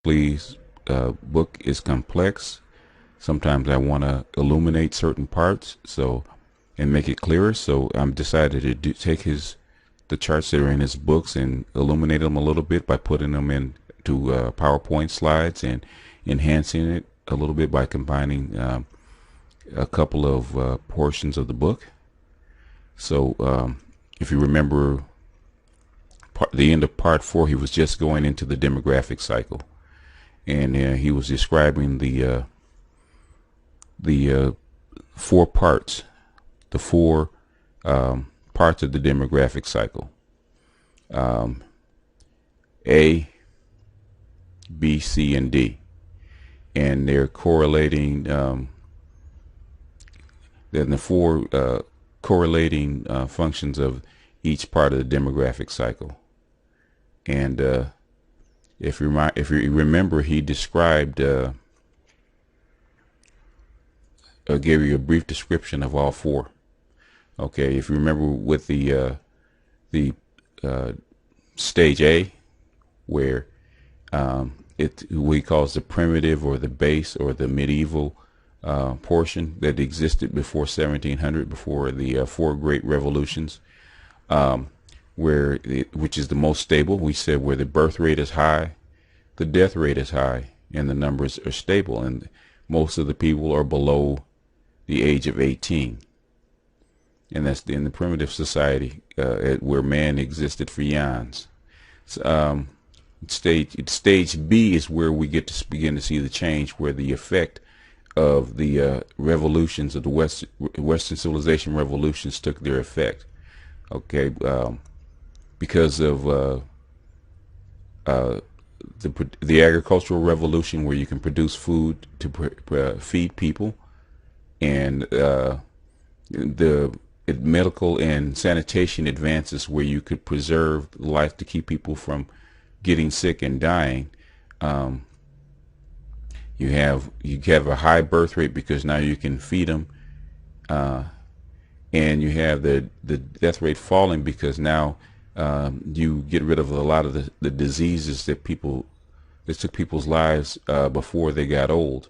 Please, book is complex. Sometimes I want to illuminate certain parts and make it clearer. So I'm decided to take the charts that are in his books and illuminate them a little bit by putting them into PowerPoint slides and enhancing it a little bit by combining a couple of portions of the book. So if you remember the end of part 4, he was just going into the demographic cycle, and he was describing the 4 parts, the 4 parts of the demographic cycle: A, B, C, and D, and they're correlating. Then the 4 correlating functions of each part of the demographic cycle. And if you remember, he described, gave you a brief description of all 4. Okay, if you remember with the stage A, where what he calls the primitive or the base or the medieval portion that existed before 1700, before the 4 great revolutions, which is the most stable. We said where the birth rate is high, the death rate is high, and the numbers are stable, and most of the people are below the age of 18. And that's in the primitive society where man existed for eons. Stage B is where we get to begin to see the change, where the effect of the revolutions of the Western civilization revolutions took their effect. Okay, because of the agricultural revolution, where you can produce food to feed people, and the medical and sanitation advances, where you could preserve life to keep people from getting sick and dying. You have a high birth rate because now you can feed them, and you have the death rate falling because now you get rid of a lot of the diseases that took people's lives before they got old,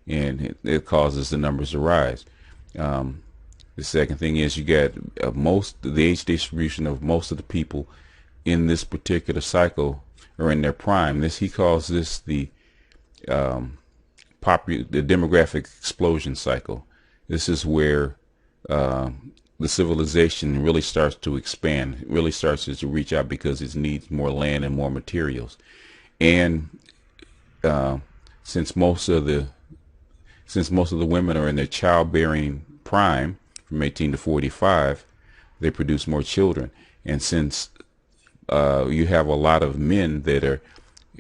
and it causes the numbers to rise. The second thing is you get the age distribution of most of the people in this particular cycle are in their prime. He calls this the demographic explosion cycle. This is where the civilization really starts to expand. It really starts to reach out because it needs more land and more materials. And since most of the women are in their childbearing prime from 18 to 45, they produce more children. And since you have a lot of men that are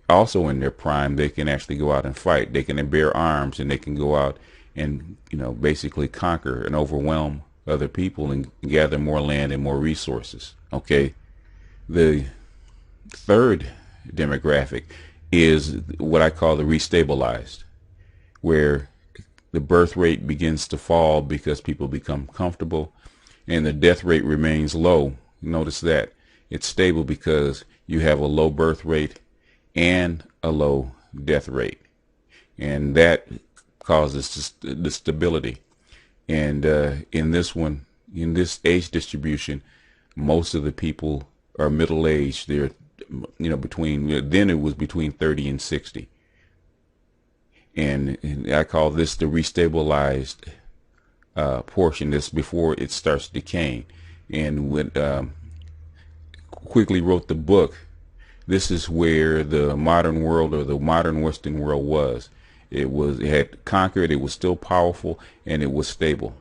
also in their prime, they can actually go out and fight. They can bear arms, and they can go out and basically conquer and overwhelm other people and gather more land and more resources. Okay, the third demographic is what I call the restabilized, where the birth rate begins to fall because people become comfortable, and the death rate remains low. Notice that it's stable because you have a low birth rate and a low death rate, and that causes the stability. And in this age distribution, most of the people are middle-aged. They're then it was between 30 and 60, and I call this the restabilized portion. That's before it starts decaying. And when Quigley wrote the book, this is where the modern world, or the modern Western world, was. It had conquered. It was still powerful, and it was stable.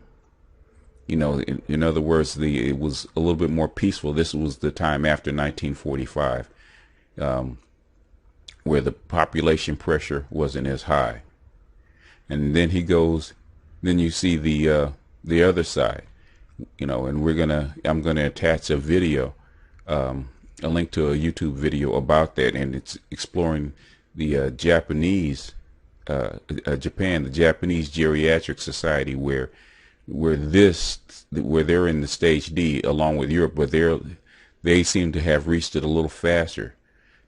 In other words, it was a little bit more peaceful. This was the time after 1945, where the population pressure wasn't as high. And then then you see the other side, and I'm gonna attach a video, a link to a YouTube video about that, and it's exploring the Japanese Japan, the Japanese Geriatric Society, where they're in the stage D along with Europe, but they seem to have reached it a little faster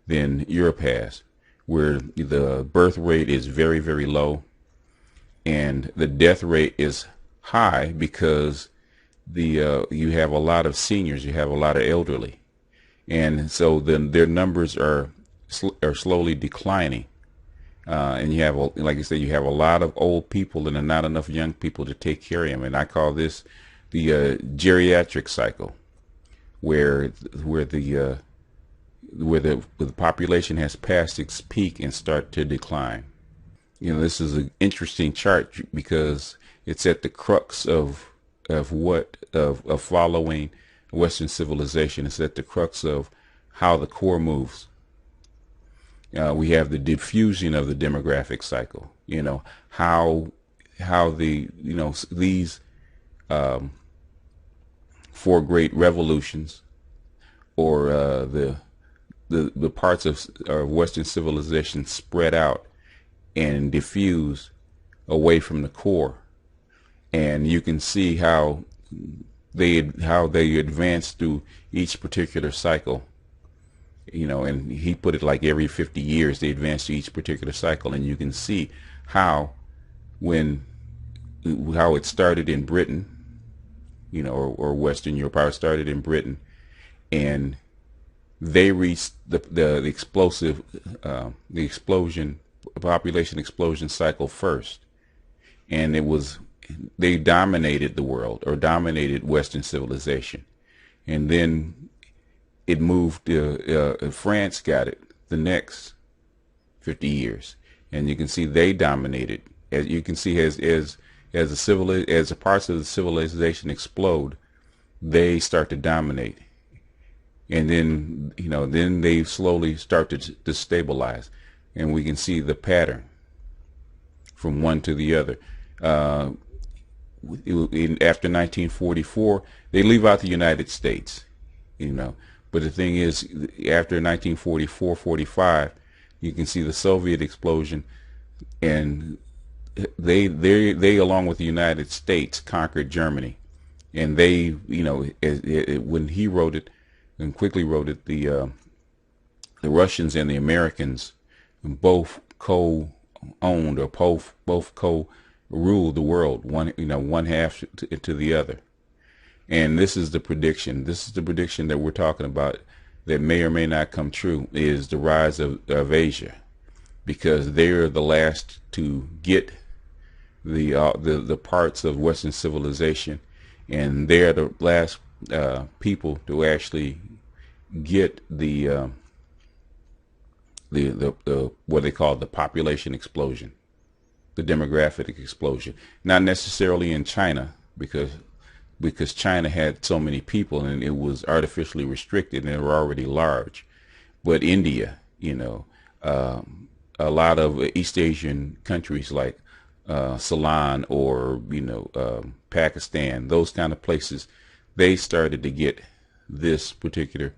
than Europe has, where the birth rate is very, very low and the death rate is high because you have a lot of seniors, you have a lot of elderly, and so then their numbers are slowly declining. And you have, like I said, you have a lot of old people and not enough young people to take care of them. And I call this the geriatric cycle, where the population has passed its peak and start to decline. You know, this is an interesting chart because it's at the crux of following Western civilization. It's at the crux of how the core moves. We have the diffusion of the demographic cycle. You know, how these four great revolutions, or the parts of Western civilization spread out and diffuse away from the core, and you can see how they advance through each particular cycle. You know, and he put it like every 50 years they advance to each particular cycle, and you can see how how it started in Britain, you know, or Western Europe. How it started in Britain, and they reached the explosion, population explosion cycle first, and they dominated the world, or dominated Western civilization, and then it moved. France got it the next 50 years, and you can see they dominated. As you can see, as the parts of the civilization explode, they start to dominate, and then then they slowly start to stabilize, and we can see the pattern from one to the other. After 1944, they leave out the United States, you know. But the thing is, after 1944-45, you can see the Soviet explosion, and they along with the United States conquered Germany, and they, you know, when he wrote it and quickly wrote it, the Russians and the Americans both co-owned, or both co-ruled the world, one half to the other. And this is the prediction. This is the prediction that we're talking about that may or may not come true, is the rise of Asia, because they're the last to get the parts of Western civilization, and they're the last people to actually get the what they call the population explosion, the demographic explosion. Not necessarily in China, because China had so many people and it was artificially restricted and they were already large. But India, you know, a lot of East Asian countries like Ceylon, or Pakistan, those kind of places, they started to get this particular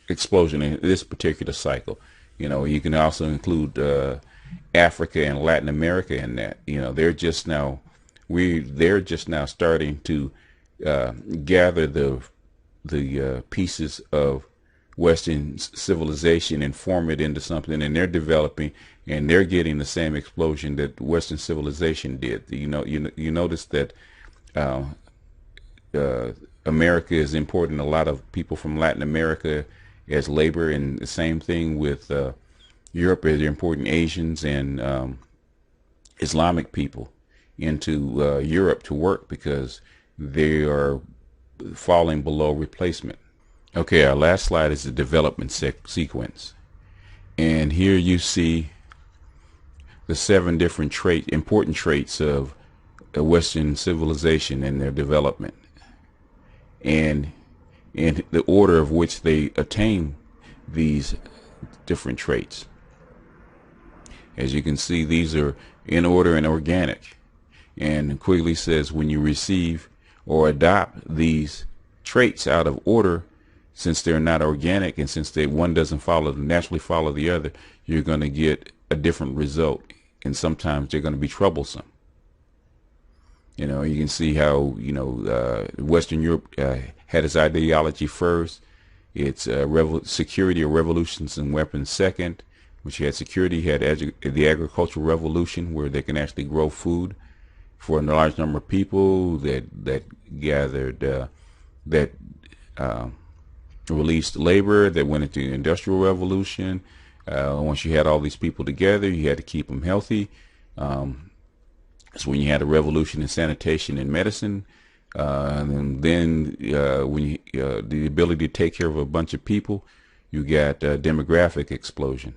explosion in this particular cycle. You know, you can also include Africa and Latin America in that. You know, they're just now starting to gather the pieces of Western civilization and form it into something, and they're developing, and they're getting the same explosion that Western civilization did. You notice that America is importing a lot of people from Latin America as labor, and the same thing with Europe. They're importing Asians and Islamic people into Europe to work because they are falling below replacement. Okay, our last slide is the development sequence, and here you see the 7 different important traits of Western civilization and their development, and in the order of which they attain these different traits. As you can see, these are in order and organic. And Quigley says when you receive or adopt these traits out of order, since they're not organic, and since one doesn't naturally follow the other, you're going to get a different result, and sometimes they're going to be troublesome. You know, you can see how Western Europe had its ideology first, It's security or revolutions in weapons second, which you had security. You had the agricultural revolution, where they can actually grow food for a large number of people that gathered that uh, released labor, that went into the industrial revolution. Once you had all these people together, you had to keep them healthy. That's when you had a revolution in sanitation and medicine. And then when the ability to take care of a bunch of people, you got a demographic explosion.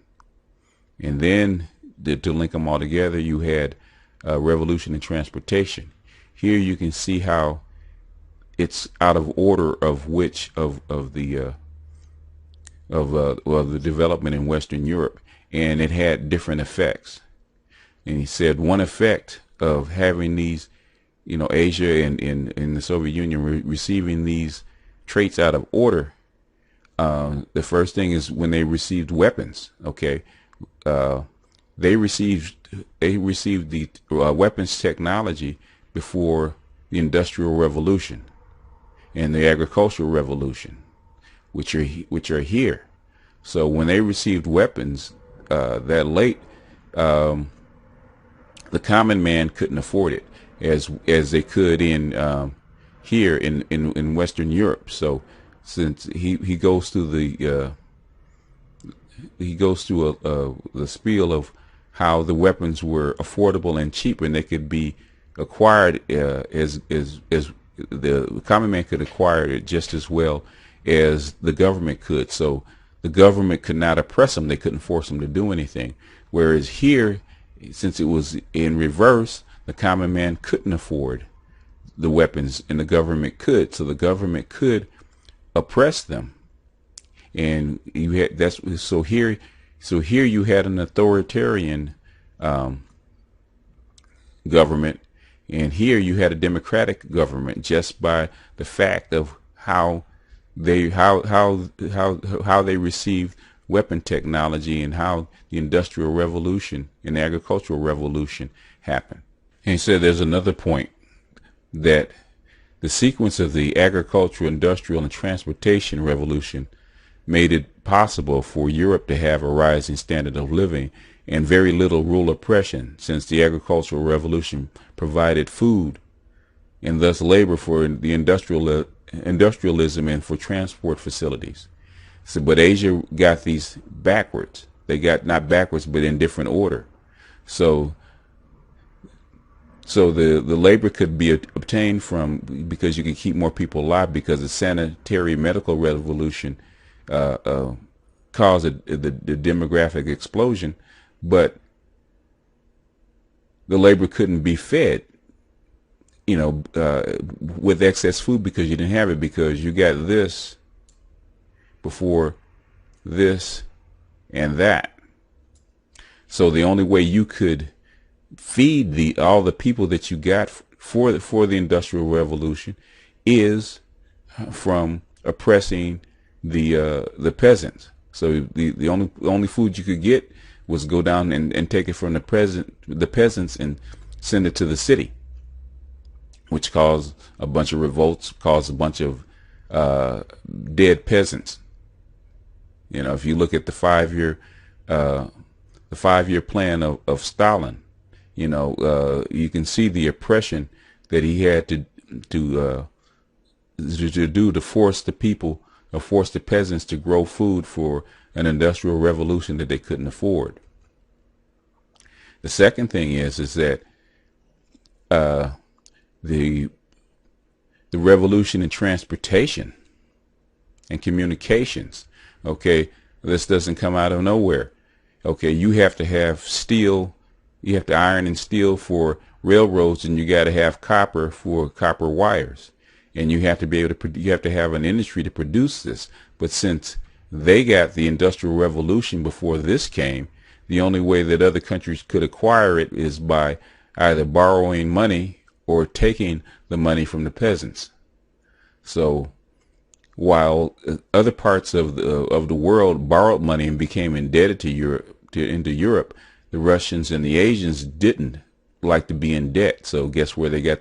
And then to link them all together, you had a revolution in transportation. Here you can see how it's out of order of which of the development in Western Europe, and it had different effects. And he said one effect of having these, Asia and in the Soviet Union receiving these traits out of order. The first thing is when they received weapons. Okay, they received the weapons technology before the Industrial Revolution and the Agricultural Revolution, which are here. So when they received weapons that late, the common man couldn't afford it as they could in here in Western Europe. So since he goes through the spiel of how the weapons were affordable and cheap, and they could be acquired as the common man could acquire it just as well as the government could. So the government could not oppress them; they couldn't force them to do anything. Whereas here, since it was in reverse, the common man couldn't afford the weapons, and the government could. So the government could oppress them, and you had so here you had an authoritarian government, and here you had a democratic government, just by the fact of how they received weapon technology and how the Industrial Revolution and the Agricultural Revolution happened. And he said there's another point, that the sequence of the agricultural, industrial, and transportation revolution made it possible for Europe to have a rising standard of living and very little rural oppression, since the agricultural revolution provided food and thus labor for the industrialism and for transport facilities. So, but Asia got these backwards. They got not backwards, but in different order. So the labor could be obtained from, because you can keep more people alive, because the sanitary medical revolution caused the demographic explosion, but the labor couldn't be fed, with excess food, because you didn't have it, because you got this before this and that. So the only way you could feed all the people that you got for the Industrial Revolution is from oppressing the peasants. So the only food you could get was go down and take it from the peasants and send it to the city, which caused a bunch of revolts, caused a bunch of dead peasants. If you look at the 5-year plan of Stalin, you can see the oppression that he had to do to force the people, or force the peasants to grow food for an industrial revolution that they couldn't afford. The second thing is that the revolution in transportation and communications. Okay, this doesn't come out of nowhere. Okay, you have to have steel. You have to iron and steel for railroads, and you got to have copper for copper wires, and you have to be able to you have to have an industry to produce this. But since they got the Industrial Revolution before this came, the only way that other countries could acquire it is by either borrowing money or taking the money from the peasants. So while other parts of the world borrowed money and became indebted to Europe, the Russians and the Asians didn't like to be in debt. So guess where they got